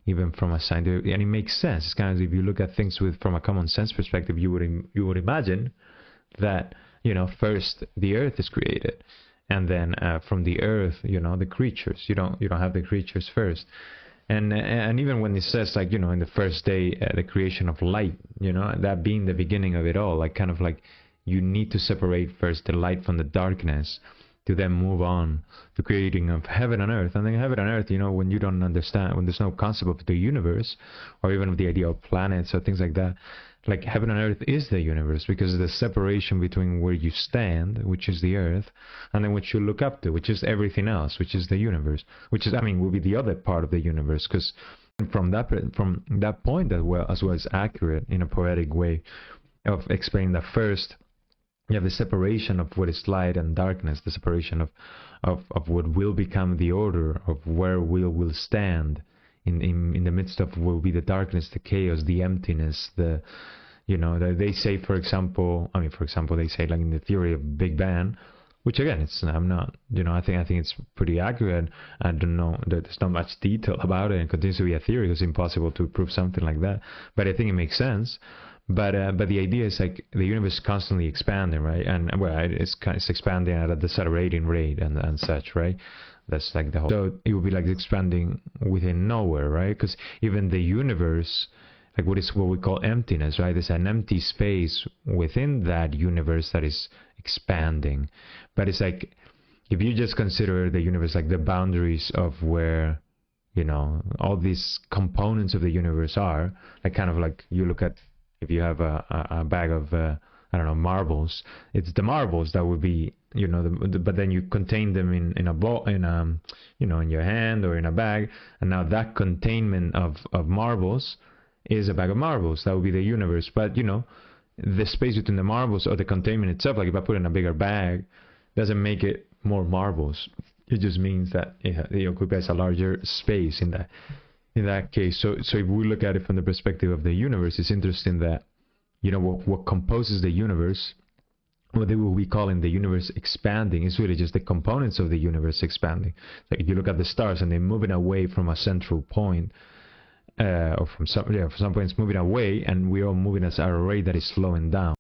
even from a scientific, and it makes sense. It's kind of, if you look at things from a common sense perspective, you would imagine that, first the earth is created, and then from the earth, the creatures. You don't have the creatures first. And even when it says, like, in the first day, the creation of light, that being the beginning of it all, like, kind of like, you need to separate first the light from the darkness to then move on to creating of heaven and earth. And then heaven and earth, when you don't understand, when there's no concept of the universe, or even of the idea of planets or things like that, like, heaven and earth is the universe, because the separation between where you stand, which is the earth, and then what you look up to, which is everything else, which is the universe, which is, will be the other part of the universe, because from that point as well as accurate in a poetic way of explaining that first you have the separation of what is light and darkness, the separation of what will become the order, of where will stand in the midst of what will be the darkness, the chaos, the emptiness, they say, for example, they say, like, in the theory of Big Bang, which again, I think it's pretty accurate. I don't know, there's not much detail about it, and continues to be a theory. It's impossible to prove something like that, but I think it makes sense. But the idea is, like, the universe is constantly expanding, right? And it's expanding at a decelerating rate and such, right? That's like the whole. So it would be like expanding within nowhere, right? Because even the universe, like, what we call emptiness, right? There's an empty space within that universe that is expanding. But it's like, if you just consider the universe like the boundaries of where, all these components of the universe are, like, kind of like, you look at, if you have a bag of marbles, it's the marbles that would be, but then you contain them in a ball, in your hand or in a bag, and now that containment of marbles is a bag of marbles. That would be the universe. But the space between the marbles, or the containment itself, like, if I put in a bigger bag, doesn't make it more marbles. It just means that it occupies a larger space in that case. So if we look at it from the perspective of the universe, it's interesting that, what composes the universe, what they will be calling the universe expanding, is really just the components of the universe expanding. Like, if you look at the stars and they're moving away from a central point, or from some points moving away, and we're all moving at a rate that is slowing down.